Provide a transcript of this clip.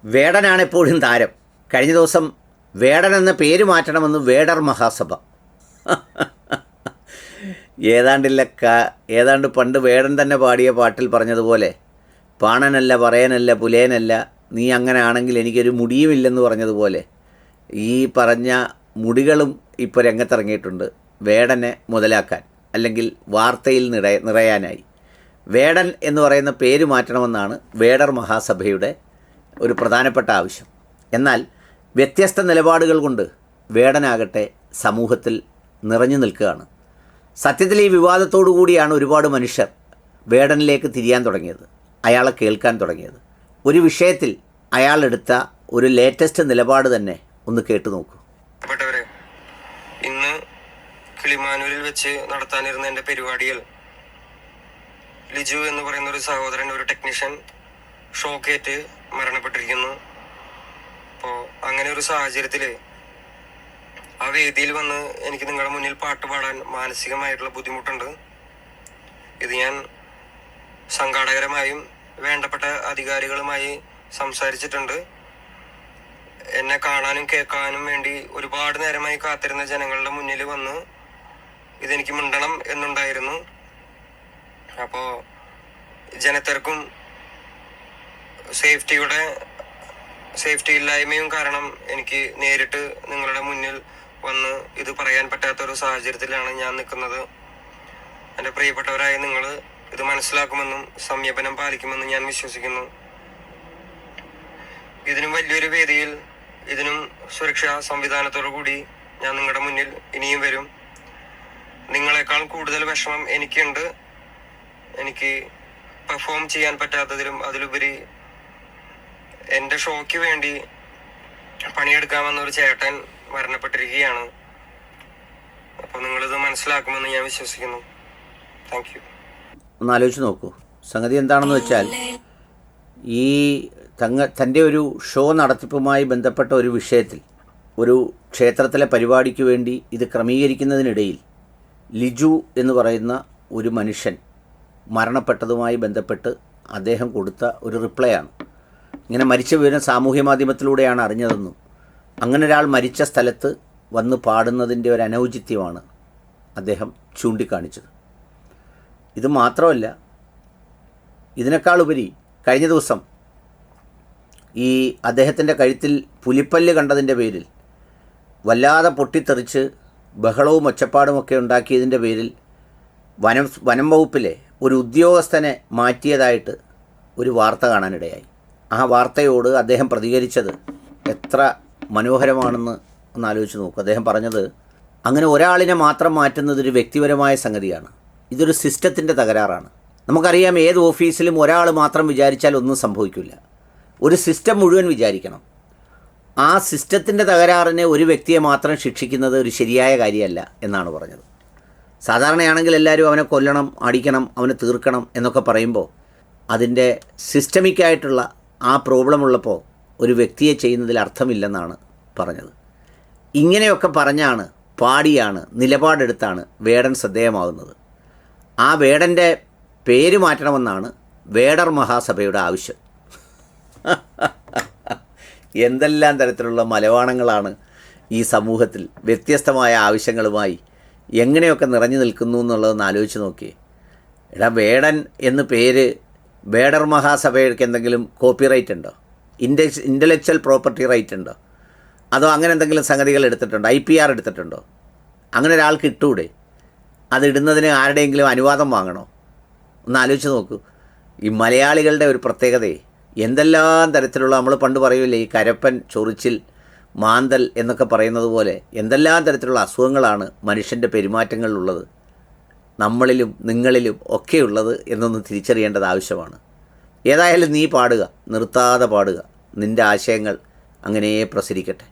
വേടനാണ് എപ്പോഴും താരം. കഴിഞ്ഞ ദിവസം വേടൻ എന്ന പേര് മാറ്റണമെന്ന് വേടർ മഹാസഭ. ഏതാണ്ട് പണ്ട് വേടൻ തന്നെ പാടിയ പാട്ടിൽ പറഞ്ഞതുപോലെ, പാണനല്ല പറയനല്ല പുലയനല്ല നീ അങ്ങനെ ആണെങ്കിൽ എനിക്കൊരു മുടിയുമില്ലെന്ന് പറഞ്ഞതുപോലെ, ഈ പറഞ്ഞ മുടികളും ഇപ്പോൾ രംഗത്തിറങ്ങിയിട്ടുണ്ട് വേടനെ മുതലാക്കാൻ, അല്ലെങ്കിൽ വാർത്തയിൽ നിറയാനായി. വേടൻ എന്ന് പറയുന്ന പേര് മാറ്റണമെന്നാണ് വേടർ മഹാസഭയുടെ ഒരു പ്രധാനപ്പെട്ട ആവശ്യം. എന്നാൽ വ്യത്യസ്ത നിലപാടുകൾ കൊണ്ട് വേടനാകട്ടെ സമൂഹത്തിൽ നിറഞ്ഞു നിൽക്കുകയാണ്. സത്യത്തിൽ ഈ വിവാദത്തോടു കൂടിയാണ് ഒരുപാട് മനുഷ്യർ വേടനിലേക്ക് തിരിയാൻ തുടങ്ങിയത്, അയാളെ കേൾക്കാൻ തുടങ്ങിയത്. ഒരു വിഷയത്തിൽ അയാളെടുത്ത ഒരു ലേറ്റസ്റ്റ് നിലപാട് തന്നെ ഒന്ന് കേട്ടു നോക്കൂ. ഇന്ന് കിളിമാനൂരിൽ വെച്ച് നടത്താനിരുന്ന എൻ്റെ പരിപാടിയിൽ ലിജു എന്ന് പറയുന്ന ഒരു സഹോദരൻ, ഒരു ടെക്നീഷ്യൻ, ഷോക്കേറ്റ് മരണപ്പെട്ടിരിക്കുന്നു. അപ്പോൾ അങ്ങനെ ഒരു സാഹചര്യത്തിൽ ആ വേദിയിൽ വന്ന് എനിക്ക് നിങ്ങളുടെ മുന്നിൽ പാട്ട് പാടാൻ മാനസികമായിട്ടുള്ള ബുദ്ധിമുട്ടുണ്ട്. ഇത് ഞാൻ സംഘാടകരുമായും വേണ്ടപ്പെട്ട അധികാരികളുമായി സംസാരിച്ചിട്ടുണ്ട്. എന്നെ കാണാനും കേൾക്കാനും വേണ്ടി ഒരുപാട് നേരമായി കാത്തിരുന്ന ജനങ്ങളുടെ മുന്നിൽ വന്ന് ഇതെനിക്ക് മിണ്ടണം എന്നുണ്ടായിരുന്നു. അപ്പോൾ ജനത്തിരക്കും സേഫ്റ്റി ഇല്ലായ്മയും കാരണം എനിക്ക് നേരിട്ട് നിങ്ങളുടെ മുന്നിൽ വന്ന് ഇത് പറയാൻ പറ്റാത്തൊരു സാഹചര്യത്തിലാണ് ഞാൻ നിൽക്കുന്നത്. എൻ്റെ പ്രിയപ്പെട്ടവരായ നിങ്ങൾ ഇത് മനസ്സിലാക്കുമെന്നും സംയമനം പാലിക്കുമെന്നും ഞാൻ വിശ്വസിക്കുന്നു. ഇതിനും വലിയൊരു വേദിയിൽ, ഇതിനും സുരക്ഷാ സംവിധാനത്തോടു കൂടി ഞാൻ നിങ്ങളുടെ മുന്നിൽ ഇനിയും വരും. നിങ്ങളെക്കാൾ കൂടുതൽ വിഷമം എനിക്കുണ്ട്. എനിക്ക് പെർഫോം ചെയ്യാൻ പറ്റാത്തതിലും അതിലുപരി എൻ്റെ ഷോയ്ക്ക് വേണ്ടി പണിയെടുക്കാമെന്നൊരു ചേട്ടൻ മരണപ്പെട്ടിരിക്കുകയാണ്. അപ്പോൾ നിങ്ങളിത് മനസ്സിലാക്കുമെന്ന് ഞാൻ വിശ്വസിക്കുന്നു. Thank you. ഒന്ന് ആലോചിച്ച് നോക്കൂ. സംഗതി എന്താണെന്ന് വെച്ചാൽ, ഈ തൻ്റെ ഒരു ഷോ നടത്തിപ്പുമായി ബന്ധപ്പെട്ട ഒരു വിഷയത്തിൽ, ഒരു ക്ഷേത്രത്തിലെ പരിപാടിക്ക് വേണ്ടി ഇത് ക്രമീകരിക്കുന്നതിനിടയിൽ ലിജു എന്ന് പറയുന്ന ഒരു മനുഷ്യൻ മരണപ്പെട്ടതുമായി ബന്ധപ്പെട്ട് അദ്ദേഹം കൊടുത്ത ഒരു റിപ്ലൈ ആണ്. ഇങ്ങനെ മരിച്ച വിവരം സാമൂഹ്യ മാധ്യമത്തിലൂടെയാണ് അറിഞ്ഞതെന്നും അങ്ങനെ ഒരാൾ മരിച്ച സ്ഥലത്ത് വന്ന് പാടുന്നതിൻ്റെ ഒരു അനൗചിത്യമാണ് അദ്ദേഹം ചൂണ്ടിക്കാണിച്ചത്. ഇത് മാത്രമല്ല, ഇതിനേക്കാളുപരി കഴിഞ്ഞ ദിവസം ഈ അദ്ദേഹത്തിൻ്റെ കഴുത്തിൽ പുലിപ്പല്ല് കണ്ടതിൻ്റെ പേരിൽ വല്ലാതെ പൊട്ടിത്തെറിച്ച് ബഹളവും ഒച്ചപ്പാടുമൊക്കെ ഉണ്ടാക്കിയതിൻ്റെ പേരിൽ വനം വകുപ്പിലെ ഒരു ഉദ്യോഗസ്ഥനെ മാറ്റിയതായിട്ട് ഒരു വാർത്ത കാണാനിടയായി. ആ വാർത്തയോട് അദ്ദേഹം പ്രതികരിച്ചത് എത്ര മനോഹരമാണെന്ന് ഒന്ന് ആലോചിച്ച് നോക്കൂ. അദ്ദേഹം പറഞ്ഞത്, അങ്ങനെ ഒരാളിനെ മാത്രം മാറ്റുന്നത് ഒരു വ്യക്തിപരമായ സംഗതിയാണ്, ഇതൊരു സിസ്റ്റത്തിൻ്റെ തകരാറാണ്. നമുക്കറിയാം, ഏത് ഓഫീസിലും ഒരാൾ മാത്രം വിചാരിച്ചാൽ ഒന്നും സംഭവിക്കില്ല, ഒരു സിസ്റ്റം മുഴുവൻ വിചാരിക്കണം. ആ സിസ്റ്റത്തിൻ്റെ തകരാറിനെ ഒരു വ്യക്തിയെ മാത്രം ശിക്ഷിക്കുന്നത് ഒരു ശരിയായ കാര്യമല്ല എന്നാണ് പറഞ്ഞത്. സാധാരണയാണെങ്കിൽ എല്ലാവരും അവനെ കൊല്ലണം, അടിക്കണം, അവനെ തീർക്കണം എന്നൊക്കെ പറയുമ്പോൾ അതിൻ്റെ സിസ്റ്റമിക്കായിട്ടുള്ള ആ പ്രോബ്ലം ഉള്ളപ്പോൾ ഒരു വ്യക്തിയെ ചെയ്യുന്നതിൽ അർത്ഥമില്ലെന്നാണ് പറഞ്ഞത്. ഇങ്ങനെയൊക്കെ പറഞ്ഞാണ്, പാടിയാണ്, നിലപാടെടുത്താണ് വേടൻ ശ്രദ്ധേയമാകുന്നത്. ആ വേടൻ്റെ പേര് മാറ്റണമെന്നാണ് വേടർ മഹാസഭയുടെ ആവശ്യം. എന്തെല്ലാം തരത്തിലുള്ള മലവാണങ്ങളാണ് ഈ സമൂഹത്തിൽ വ്യത്യസ്തമായ ആവശ്യങ്ങളുമായി എങ്ങനെയൊക്കെ നിറഞ്ഞു നിൽക്കുന്നു എന്നുള്ളതൊന്ന് ആലോചിച്ച് നോക്കിയേ. വേടൻ എന്ന് പേര് വേടർ മഹാസഭയ്ക്ക് എന്തെങ്കിലും കോപ്പിറൈറ്റ് ഉണ്ടോ? ഇൻ്റലക്ച്വൽ പ്രോപ്പർട്ടി റൈറ്റ് ഉണ്ടോ? അതോ അങ്ങനെ എന്തെങ്കിലും സംഗതികൾ എടുത്തിട്ടുണ്ടോ? IPR എടുത്തിട്ടുണ്ടോ? അങ്ങനെ ഒരാൾക്ക് ഇട്ടൂടെ? അതിടുന്നതിന് ആരുടെയെങ്കിലും അനുവാദം വാങ്ങണോ? ഒന്ന് ആലോചിച്ച് നോക്കൂ. ഈ മലയാളികളുടെ ഒരു പ്രത്യേകതയെ, എന്തെല്ലാം തരത്തിലുള്ള, നമ്മൾ പണ്ട് പറയൂലേ ഈ കരപ്പൻ, ചൊറിച്ചിൽ, മാന്തൽ എന്നൊക്കെ പറയുന്നത് പോലെ എന്തെല്ലാം തരത്തിലുള്ള അസുഖങ്ങളാണ് മനുഷ്യൻ്റെ പെരുമാറ്റങ്ങളിലുള്ളത്, നമ്മളിലും നിങ്ങളിലും ഒക്കെയുള്ളത് എന്നൊന്ന് തിരിച്ചറിയേണ്ടത് ആവശ്യമാണ്. ഏതായാലും നീ പാടുക, നിർത്താതെ പാടുക, നിൻ്റെ ആശയങ്ങൾ അങ്ങനെ പ്രസരിക്കട്ടെ.